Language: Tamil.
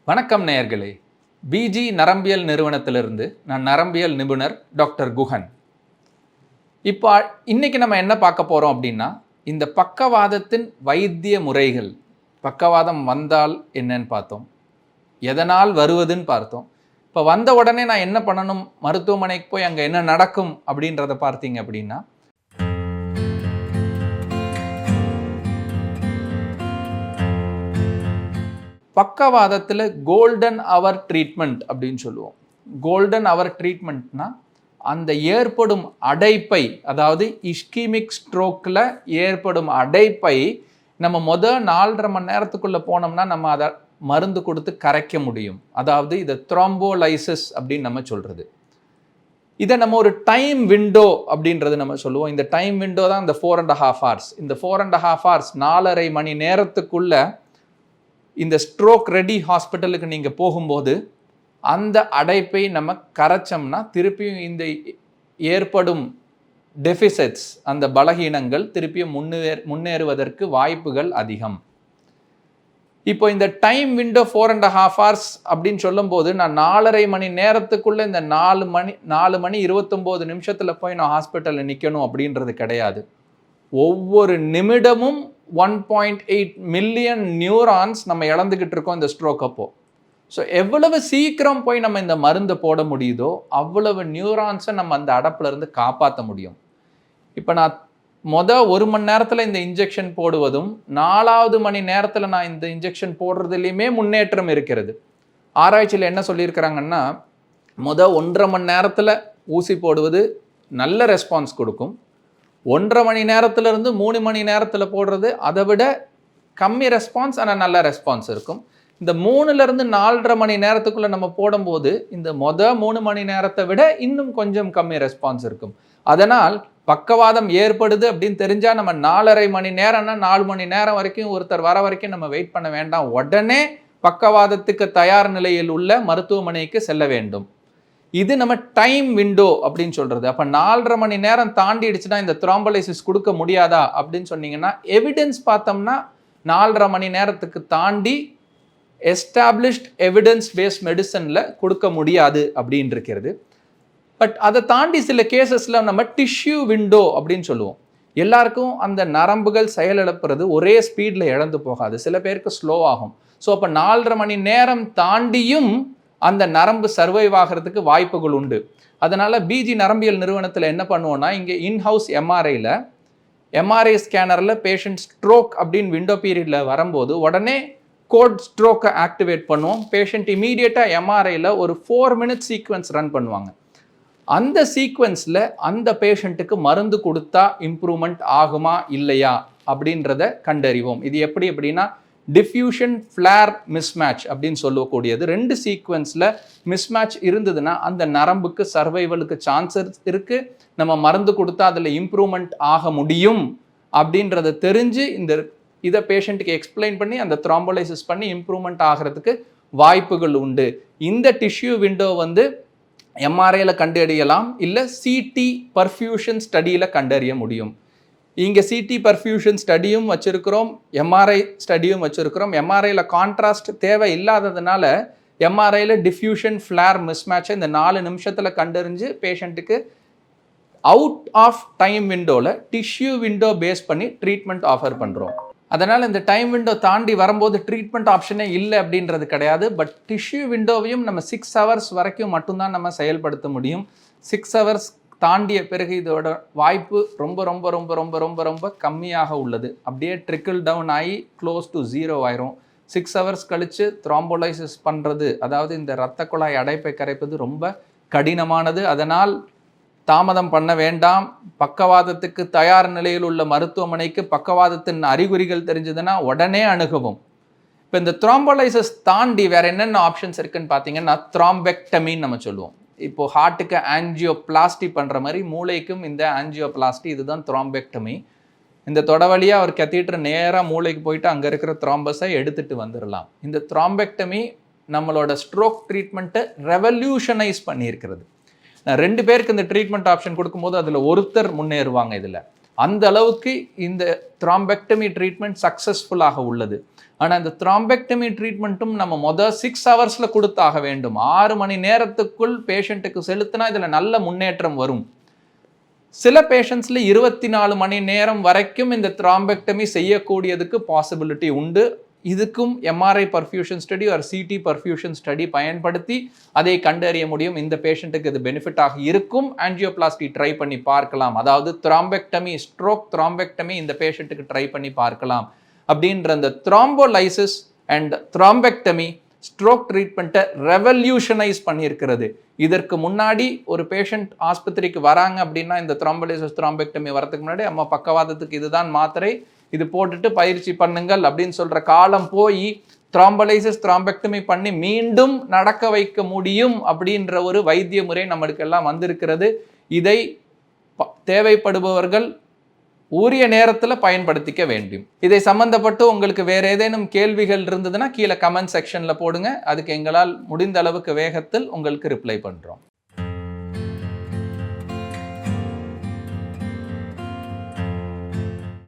வணக்கம் நேயர்களே. பிஜி நரம்பியல் நிறுவனத்திலிருந்து நான் நரம்பியல் நிபுணர் டாக்டர் குஹன். இப்போ இன்னைக்கு நம்ம என்ன பார்க்க போகிறோம் அப்படின்னா, இந்த பக்கவாதத்தின் வைத்திய முறைகள். பக்கவாதம் வந்தால் என்னன்னு பார்த்தோம், எதனால் வருவதுன்னு பார்த்தோம். இப்போ வந்த உடனே நான் என்ன பண்ணணும், மருத்துவமனைக்கு போய் அங்கே என்ன நடக்கும் அப்படின்றத பார்த்தீங்க அப்படின்னா, பக்கவாதத்தில் கோல்டன் அவர் ட்ரீட்மெண்ட் அப்படின்னு சொல்லுவோம். கோல்டன் அவர் ட்ரீட்மெண்ட்னா அந்த ஏற்படும் அடைப்பை, அதாவது இஸ்கீமிக் ஸ்ட்ரோக்கில் ஏற்படும் அடைப்பை நம்ம 4.5 மணி நேரத்துக்குள்ளே போனோம்னா நம்ம அதை மருந்து கொடுத்து கரைக்க முடியும். அதாவது இதை த்ரோம்போலைசிஸ் அப்படின்னு நம்ம சொல்கிறது. இதை நம்ம ஒரு டைம் விண்டோ அப்படின்றது நம்ம சொல்லுவோம். இந்த டைம் விண்டோ தான் இந்த 4.5 hours. இந்த 4.5 hours 4.5 மணி நேரத்துக்குள்ள இந்த ஸ்ட்ரோக் ரெடி ஹாஸ்பிட்டலுக்கு நீங்கள் போகும்போது அந்த அடைப்பை நம்ம கரைச்சோம்னா திருப்பியும் இந்த ஏற்படும் டெஃபிசிட்ஸ், அந்த பலகீனங்கள் திருப்பியும் முன்னேறுவதற்கு வாய்ப்புகள் அதிகம். இப்போ இந்த டைம் விண்டோ 4.5 hours அப்படின்னு சொல்லும்போது நான் 4.5 மணி நேரத்துக்குள்ள இந்த 4 மணி 29 நிமிஷத்தில் போய் நான் ஹாஸ்பிட்டலில் நிற்கணும் அப்படின்றது கிடையாது. ஒவ்வொரு நிமிடமும் 1.8 மில்லியன் நியூரான்ஸ் நம்ம இழந்துக்கிட்டு இருக்கோம் இந்த ஸ்ட்ரோக் அப்போ. ஸோ எவ்வளவு சீக்கிரம் போய் நம்ம இந்த மருந்தை போட முடியுதோ அவ்வளவு நியூரான்ஸை நம்ம அந்த அடப்புல இருந்து காப்பாற்ற முடியும். இப்போ நான் 1 மணி நேரத்தில் இந்த இன்ஜெக்ஷன் போடுவதும் 4வது மணி நேரத்தில் நான் இந்த இன்ஜெக்ஷன் போடுறதுலையுமே முன்னேற்றம் இருக்கிறது. ஆராய்ச்சியில் என்ன சொல்லியிருக்கிறாங்கன்னா, 1.5 மணி நேரத்தில் ஊசி போடுவது நல்ல ரெஸ்பான்ஸ் கொடுக்கும். 1.5 மணி நேரத்திலிருந்து 3 மணி நேரத்தில் போடுறது அதை விட கம்மி ரெஸ்பான்ஸ், ஆனால் நல்ல ரெஸ்பான்ஸ் இருக்கும். இந்த 3லேருந்து 4.5 மணி நேரத்துக்குள்ளே நம்ம போடும்போது இந்த 3 மணி நேரத்தை விட இன்னும் கொஞ்சம் கம்மி ரெஸ்பான்ஸ் இருக்கும். அதனால் பக்கவாதம் ஏற்படுது அப்படின்னு தெரிஞ்சால் நம்ம 4.5 மணி நேரம்னா 4 மணி நேரம் வரைக்கும் ஒருத்தர் வர வரைக்கும் நம்ம வெயிட் பண்ண வேண்டாம். உடனே பக்கவாதத்துக்கு தயார் நிலையில் உள்ள மருத்துவமனைக்கு செல்ல வேண்டும். இது நம்ம டைம் விண்டோ அப்படின்னு சொல்கிறது. அப்போ 4.5 மணி நேரம் தாண்டிடுச்சுன்னா இந்த த்ரோம்போலைசிஸ் கொடுக்க முடியாதா அப்படின்னு சொன்னீங்கன்னா, எவிடன்ஸ் பார்த்தோம்னா 4.5 மணி நேரத்துக்கு தாண்டி எஸ்டாப்ளிஷ்ட் எவிடன்ஸ் பேஸ்ட் மெடிசனில் கொடுக்க முடியாது அப்படின்னு இருக்கிறது. பட் அதை தாண்டி சில கேசஸில் நம்ம டிஷ்யூ விண்டோ அப்படின்னு சொல்லுவோம். எல்லாருக்கும் அந்த நரம்புகள் செயலிழப்புறது ஒரே ஸ்பீடில் இழந்து போகாது, சில பேருக்கு ஸ்லோ ஆகும். ஸோ அப்போ 4.5 மணி நேரம் தாண்டியும் அந்த நரம்பு சர்வைவ் ஆகிறதுக்கு வாய்ப்புகள் உண்டு. அதனால் பிஜி நரம்பியல் நிறுவனத்தில் என்ன பண்ணுவோன்னா, இங்கே இன்ஹவுஸ் எம்ஆர்ஐ ஸ்கேனரில் பேஷண்ட் ஸ்ட்ரோக் அப்படின்னு விண்டோ பீரியடில் வரும்போது உடனே கோட் ஸ்ட்ரோக்கை ஆக்டிவேட் பண்ணுவோம். பேஷண்ட் இமீடியட்டாக எம்ஆர்ஐயில் ஒரு 4 minute சீக்வன்ஸ் ரன் பண்ணுவாங்க. அந்த சீக்வன்ஸில் அந்த பேஷண்ட்டுக்கு மருந்து கொடுத்தா இம்ப்ரூவ்மெண்ட் ஆகுமா இல்லையா அப்படின்றத கண்டறிவோம். இது எப்படி அப்படின்னா, டிஃப்யூஷன் ஃப்ளேர் மிஸ்மேட்ச் அப்படின்னு சொல்லக்கூடியது. 2 சீக்வன்ஸில் மிஸ்மேட்ச் இருந்ததுன்னா அந்த நரம்புக்கு சர்வைவலுக்கு சான்சஸ் இருக்குது, நம்ம மருந்து கொடுத்தா அதில் இம்ப்ரூவ்மெண்ட் ஆக முடியும் அப்படின்றத தெரிஞ்சு இதை பேஷண்ட்டுக்கு எக்ஸ்பிளைன் பண்ணி அந்த த்ரோம்போலைசிஸ் பண்ணி இம்ப்ரூவ்மெண்ட் ஆகிறதுக்கு வாய்ப்புகள் உண்டு. இந்த டிஷ்யூ விண்டோ எம்ஆர்ஐயில் கண்டறியலாம், இல்லை சிடி பர்ஃபியூஷன் ஸ்டடியில் கண்டறிய முடியும். இங்கே சிடி பர்ஃபியூஷன் ஸ்டடியும் வச்சுருக்கிறோம், எம்ஆர்ஐ ஸ்டடியும் வச்சுருக்கிறோம். எம்ஆர்ஐயில் கான்ட்ராஸ்ட் தேவை இல்லாததுனால எம்ஆர்ஐயில் டிஃப்யூஷன் ஃப்ளேர் மிஸ்மேட்சை இந்த 4 நிமிஷத்தில் கண்டறிஞ்சு பேஷண்ட்டுக்கு அவுட் ஆஃப் டைம் விண்டோவில் டிஷ்யூ விண்டோ பேஸ் பண்ணி ட்ரீட்மெண்ட் ஆஃபர் பண்ணுறோம். அதனால் இந்த டைம் விண்டோ தாண்டி வரும்போது ட்ரீட்மெண்ட் ஆப்ஷனே இல்லை அப்படின்றது கிடையாது. பட் டிஷ்யூ விண்டோவையும் நம்ம 6 hours வரைக்கும் மட்டும்தான் நம்ம செயல்படுத்த முடியும். 6 hours தாண்டிய பிறகு இதோட வாய்ப்பு ரொம்ப ரொம்ப ரொம்ப ரொம்ப ரொம்ப ரொம்ப கம்மியாக உள்ளது. அப்படியே ட்ரிக்கிள் டவுன் ஆகி க்ளோஸ் டு 0 ஆயிரும். 6 hours கழித்து த்ரோம்போலைசிஸ் பண்ணுறது, அதாவது இந்த இரத்த குழாய் அடைப்பை கரைப்பது ரொம்ப கடினமானது. அதனால் தாமதம் பண்ண வேண்டாம். பக்கவாதத்துக்கு தயார் நிலையில் உள்ள மருத்துவமனைக்கு பக்கவாதத்தின் அறிகுறிகள் தெரிஞ்சதுன்னா உடனே அணுகவும். இப்போ இந்த த்ரோம்போலைசிஸ் தாண்டி வேறு என்னென்ன ஆப்ஷன்ஸ் இருக்குன்னு பார்த்தீங்கன்னா, த்ரோம்பெக்டமின்னு நம்ம சொல்லுவோம். இப்போது ஹார்ட்டுக்கு ஆன்ஜியோபிளாஸ்டி பண்ணுற மாதிரி மூளைக்கும் இந்த ஆன்ஜியோபிளாஸ்டி, இதுதான் த்ரோம்பெக்டமி. இந்த தொடவழியாக ஒரு கத்தீட்டர் நேராக மூளைக்கு போயிட்டு அங்கே இருக்கிற த்ரோம்பஸை எடுத்துகிட்டு வந்துடலாம். இந்த த்ரோம்பெக்டமி நம்மளோட ஸ்ட்ரோக் ட்ரீட்மெண்ட்டை ரெவல்யூஷனைஸ் பண்ணியிருக்கிறது. 2 பேருக்கு இந்த ட்ரீட்மெண்ட் ஆப்ஷன் கொடுக்கும்போது அதில் ஒருத்தர் முன்னேறுவாங்க. இதில் அந்த அளவுக்கு இந்த த்ராம்பெக்டமி ட்ரீட்மெண்ட் சக்ஸஸ்ஃபுல்லாக உள்ளது. ஆனால் இந்த த்ராம்பெக்டமி ட்ரீட்மெண்ட்டும் நம்ம மொதல் 6 ஹவர்ஸில் கொடுத்தாக வேண்டும். 6 மணி நேரத்துக்குள் பேஷண்ட்டுக்கு செலுத்தினா இதில் நல்ல முன்னேற்றம் வரும். சில பேஷண்ட்ஸில் 24 மணி நேரம் வரைக்கும் இந்த த்ராம்பெக்டமி செய்யக்கூடியதுக்கு பாசிபிலிட்டி உண்டு. இதுக்கும் எம்ஆர்ஐ பர்ஃபியூஷன் ஸ்டடி ஒரு சிடி பர்ஃபியூஷன் ஸ்டடி பயன்படுத்தி அதை கண்டறிய முடியும். இந்த பேஷண்ட்டுக்கு இது பெனிஃபிட்டாக இருக்கும். ஆஞ்சியோபிளாஸ்டி ட்ரை பண்ணி பார்க்கலாம். அதாவது த்ராம்பெக்டமி, ஸ்ட்ரோக் த்ராம்பெக்டமி இந்த பேஷண்ட்டுக்கு ட்ரை பண்ணி பார்க்கலாம். அப்படின்ற அந்த த்ராம்போலைசிஸ் அண்ட் த்ராம்பெக்டமி ஸ்ட்ரோக் ட்ரீட்மெண்ட்டை ரெவல்யூஷனைஸ் பண்ணியிருக்கிறது. இதற்கு முன்னாடி ஒரு பேஷண்ட் ஆஸ்பத்திரிக்கு வராங்க அப்படின்னா இந்த த்ராம்போலைசிஸ் த்ராம்பெக்டமி வரதுக்கு முன்னாடி அம்மா பக்கவாதத்துக்கு இதுதான் மாத்திரை, இது போட்டுட்டு பயிற்சி பண்ணுங்கள் அப்படின்னு சொல்கிற காலம் போய் த்ராம்போலைசிஸ் த்ராம்பெக்டமி பண்ணி மீண்டும் நடக்க வைக்க முடியும் அப்படின்ற ஒரு வைத்திய முறை நம்மளுக்கு எல்லாம் வந்திருக்கிறது. இதை தேவைப்படுபவர்கள் உரிய நேரத்தில் பயன்படுத்திக்க வேண்டும். இதை சம்பந்தப்பட்டு உங்களுக்கு வேற ஏதேனும் கேள்விகள் இருந்ததுன்னா கீழே கமெண்ட் செக்ஷனில் போடுங்க. அதுக்கு எங்களால் முடிந்த அளவுக்கு வேகத்தில் உங்களுக்கு ரிப்ளை பண்ணுறோம்.